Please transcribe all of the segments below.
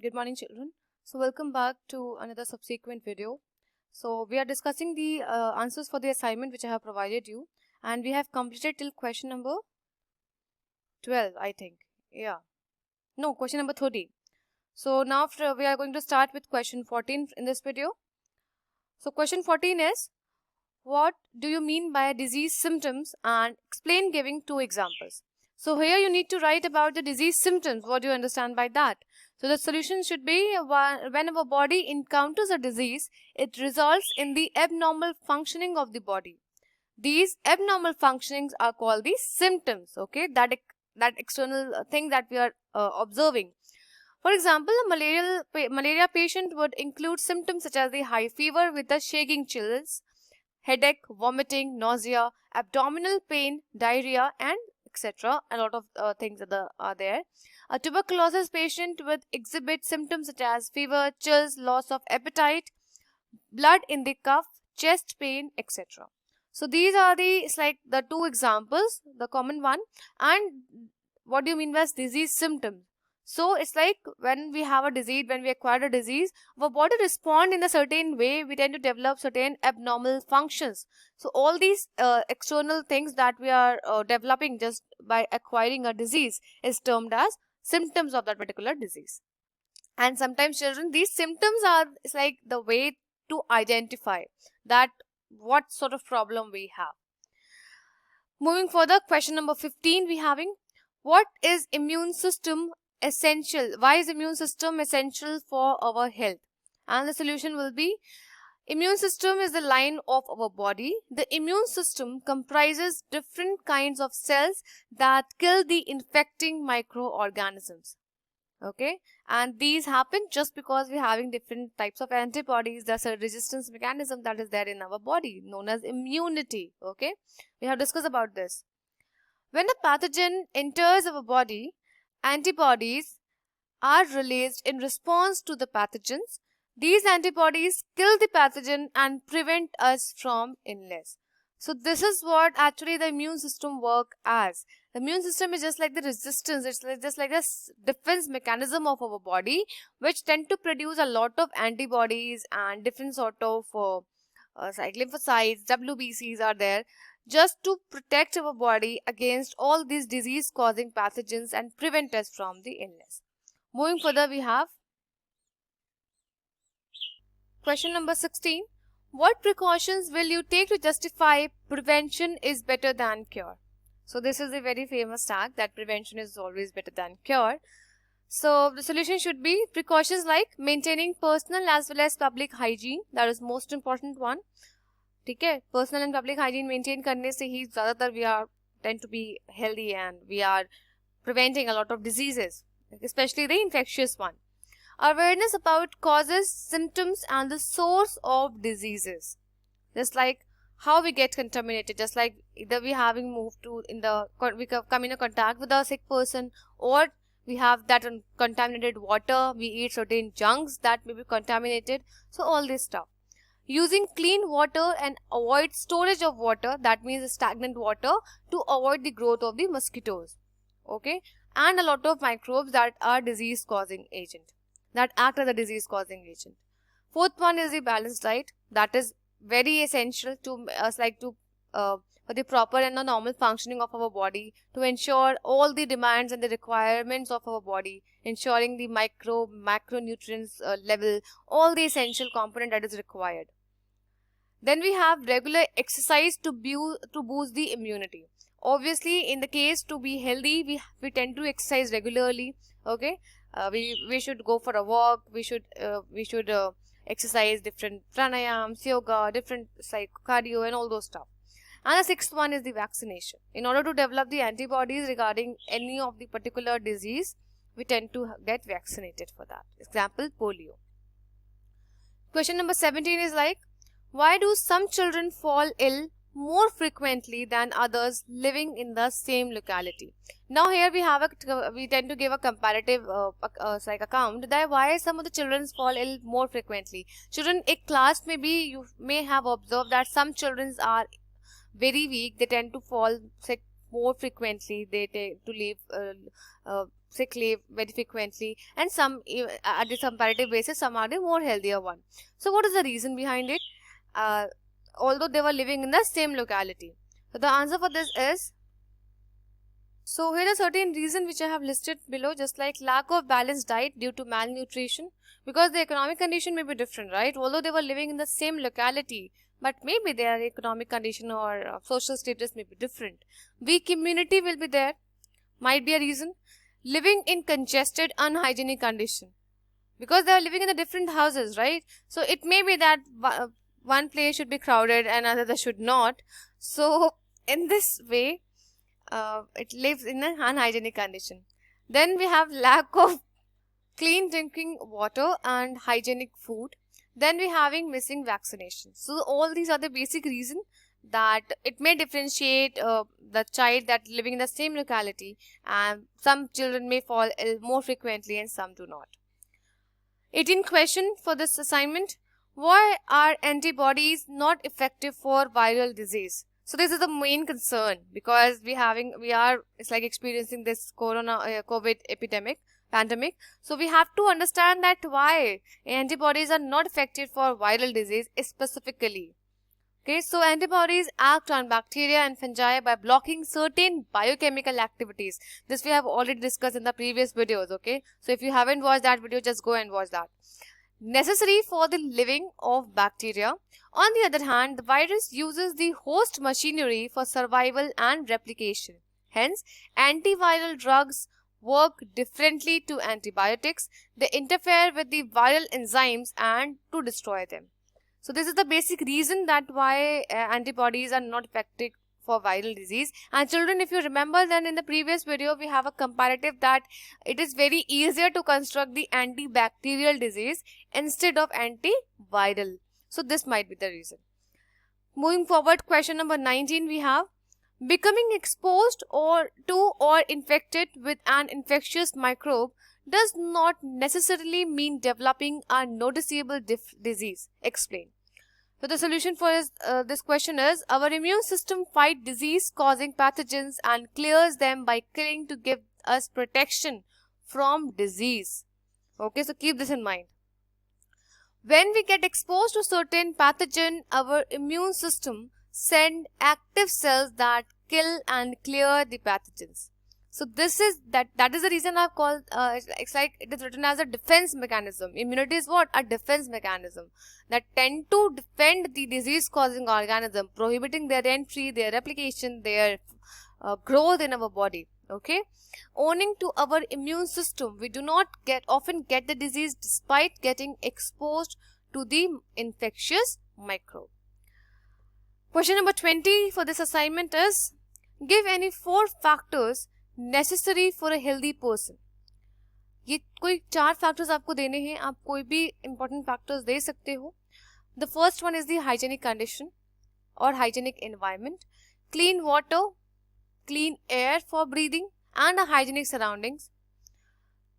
Good morning, children. So welcome back to another subsequent video. So we are discussing the answers for the assignment which I have provided you, and we have completed till question number 12, I think. Yeah. No, question number 30. So now we are going to start with question 14 in this video. So question 14 is, what do you mean by disease symptoms, and explain giving 2 examples. So here you need to write about the disease symptoms. What do you understand by that? So the solution should be, when our body encounters a disease, it results in the abnormal functioning of the body. These abnormal functionings are called the symptoms. Okay, that external thing that we are observing. For example, a malaria patient would include symptoms such as the high fever with the shaking chills, headache, vomiting, nausea, abdominal pain, diarrhea, and etc. A lot of things are there. A tuberculosis patient would exhibit symptoms such as fever, chills, loss of appetite, blood in the cough, chest pain, etc. So these are the 2 examples, the common one. And what do you mean by disease symptoms? So it's like when we have a disease, when we acquire a disease, our body respond in a certain way. We tend to develop certain abnormal functions. So all these external things that we are developing just by acquiring a disease is termed as symptoms of that particular disease. And sometimes, children, these symptoms are like the way to identify that what sort of problem we have. Moving further, question number 15 we having, what is immune system essential? Why is immune system essential for our health? And the solution will be, immune system is the line of our body. The immune system comprises different kinds of cells that kill the infecting microorganisms. Okay, and these happen just because we're having different types of antibodies. There's a resistance mechanism that is there in our body known as immunity. Okay, we have discussed about this. When a pathogen enters our body, antibodies are released in response to the pathogens. These antibodies kill the pathogen and prevent us from illness. So this is what actually the immune system work as. The immune system is just like the resistance. It's just like a defense mechanism of our body, which tend to produce a lot of antibodies and different sort of lymphocytes, WBCs are there, just to protect our body against all these disease causing pathogens and prevent us from the illness. Moving further, we have question number 16. What precautions will you take to justify prevention is better than cure? So this is a very famous tag that prevention is always better than cure. So the solution should be precautions like maintaining personal as well as public hygiene. That is most important one. Okay, personal and public hygiene maintain करने से ही ज़्यादातर we are tend to be healthy and we are preventing a lot of diseases, especially the infectious one. Awareness about causes, symptoms, and the source of diseases. Just like how we get contaminated, just like either we having moved to we come in a contact with a sick person, or we have that contaminated water, we eat certain junks that may be contaminated. So all this stuff. Using clean water and avoid storage of water, that means stagnant water, to avoid the growth of the mosquitoes. Okay, and a lot of microbes that are disease causing agent, that act as a disease causing agent. Fourth one is the balanced diet. That is very essential to us, for the proper and the normal functioning of our body, to ensure all the demands and the requirements of our body, ensuring the macronutrients level, all the essential component that is required. Then we have regular exercise to boost the immunity. Obviously, in the case to be healthy, we tend to exercise regularly. Okay, we should go for a walk. We should exercise different pranayams, yoga, different cardio, and all those stuff. And the sixth one is the vaccination. In order to develop the antibodies regarding any of the particular disease, we tend to get vaccinated for that. Example, polio. Question number 17 is like, why do some children fall ill more frequently than others living in the same locality? Now here we tend to give a comparative account that why some of the children fall ill more frequently. Children, a class maybe you may have observed that some children are very weak. They tend to fall sick more frequently. They tend to live sick leave very frequently, and some at the comparative basis, some are the more healthier one. So what is the reason behind it? Although they were living in the same locality. So the answer for this is, so here are certain reasons which I have listed below, just like lack of balanced diet due to malnutrition, because the economic condition may be different, right? Although they were living in the same locality, but maybe their economic condition or social status may be different. Weak immunity will be there, might be a reason. Living in congested, unhygienic condition, because they are living in the different houses, right? So it may be that one place should be crowded and another should not. So in this way, it lives in an unhygienic condition. Then we have lack of clean drinking water and hygienic food. Then we having missing vaccinations. So all these are the basic reasons that it may differentiate the child that living in the same locality, and some children may fall ill more frequently and some do not. 18th question for this assignment: why are antibodies not effective for viral disease? So this is the main concern, because it's like experiencing this COVID pandemic. So we have to understand that why antibodies are not effective for viral disease specifically. Okay, so antibodies act on bacteria and fungi by blocking certain biochemical activities. This we have already discussed in the previous videos. Okay, so if you haven't watched that video, just go and watch that. Necessary for the living of bacteria. On the other hand, the virus uses the host machinery for survival and replication. Hence, antiviral drugs work differently to antibiotics. They interfere with the viral enzymes and to destroy them. So this is the basic reason that why antibodies are not effective for viral disease. And children, if you remember, then in the previous video we have a comparative that it is very easier to construct the antibacterial disease instead of antiviral. So this might be the reason. Moving forward, question number 19 we have: becoming exposed to or infected with an infectious microbe does not necessarily mean developing a noticeable disease. Explain. So the solution for this question is: our immune system fights disease-causing pathogens and clears them by killing to give us protection from disease. Okay, so keep this in mind. When we get exposed to certain pathogen, our immune system send active cells that kill and clear the pathogens. So this is that is the reason I've called it's like it is written as a defense mechanism. Immunity is what? A defense mechanism that tend to defend the disease causing organism, prohibiting their entry, their replication, their growth in our body. Okay, owing to our immune system, we do not often get the disease despite getting exposed to the infectious microbe. Question number 20 for this assignment is: give any 4 factors necessary for a healthy person. ये कोई 4 factors आपको देने हैं, आप कोई भी important factors दे सकते हो. The first one is the hygienic condition or hygienic environment, clean water, clean air for breathing, and a hygienic surroundings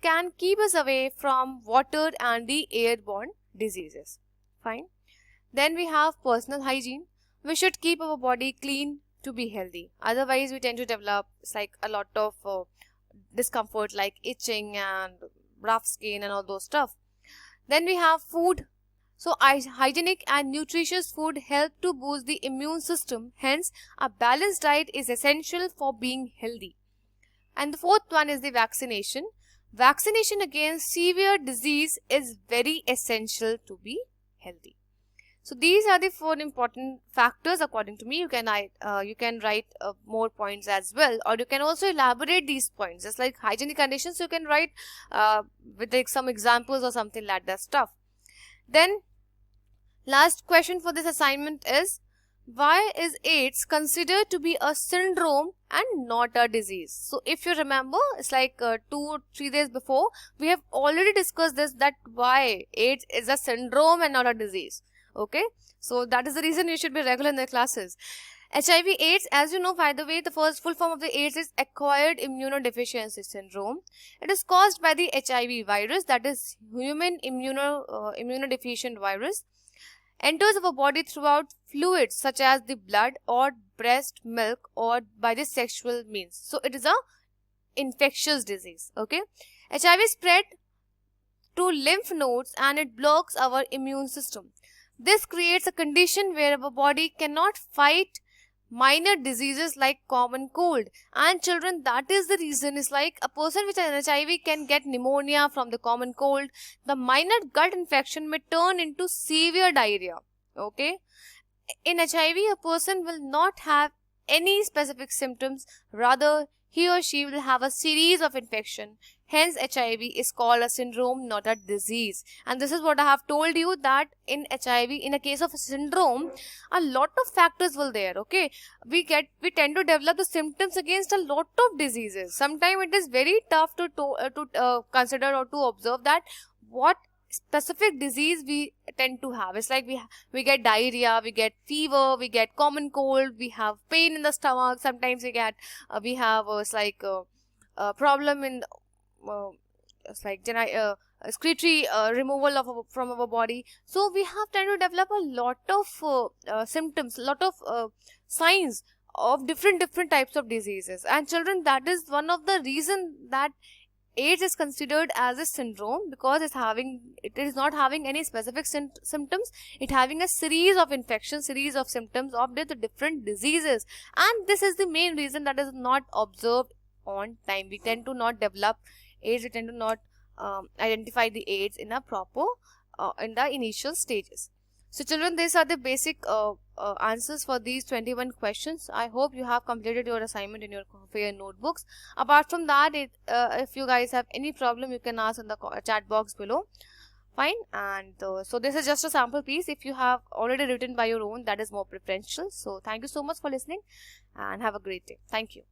can keep us away from water and the airborne diseases. Fine. Then we have personal hygiene. We should keep our body clean to be healthy. Otherwise, we tend to develop like a lot of discomfort like itching and rough skin and all those stuff. Then we have food. So hygienic and nutritious food help to boost the immune system. Hence, a balanced diet is essential for being healthy. And the fourth one is the vaccination. Vaccination against severe disease is very essential to be healthy. So these are the 4 important factors according to me. You can write more points as well, or you can also elaborate these points. Just like hygienic conditions, you can write with like some examples or something like that stuff. Then last question for this assignment is: why is AIDS considered to be a syndrome and not a disease? So if you remember, it's like 2 or 3 days before, we have already discussed this, that why AIDS is a syndrome and not a disease. Okay, so that is the reason you should be regular in the classes. HIV AIDS, as you know, by the way, the first full form of the AIDS is acquired immunodeficiency syndrome. It is caused by the HIV virus, that is human immunodeficient virus. Enters our body throughout fluids such as the blood or breast milk or by the sexual means. So it is a infectious disease. Okay, HIV spread to lymph nodes and it blocks our immune system. This creates a condition where our body cannot fight minor diseases like common cold. And children, that is the reason, is like a person with an HIV can get pneumonia from the common cold. The minor gut infection may turn into severe diarrhea. Okay, in HIV a person will not have any specific symptoms, rather he or she will have a series of infection. Hence HIV is called a syndrome, not a disease. And this is what I have told you, that in HIV, in a case of a syndrome, a lot of factors will there. Okay, we tend to develop the symptoms against a lot of diseases. Sometimes it is very tough to consider or to observe that what specific disease we tend to have. It's like we get diarrhea, we get fever, we get common cold, we have pain in the stomach. Sometimes we have a problem in it's like excretory removal from our body. So we have tend to develop a lot of symptoms, lot of signs of different types of diseases. And children, that is one of the reason that AIDS is considered as a syndrome, because it is not having any specific symptoms. It having a series of infections, series of symptoms of the different diseases. And this is the main reason that is not observed on time. We tend to not develop AIDS, we tend to not identify the AIDS in a proper in the initial stages. So children, these are the basic answers for these 21 questions. I hope you have completed your assignment in your notebooks. Apart from that, if you guys have any problem, you can ask in the chat box below. Fine. And so this is just a sample piece. If you have already written by your own, that is more preferential. So thank you so much for listening and have a great day. Thank you.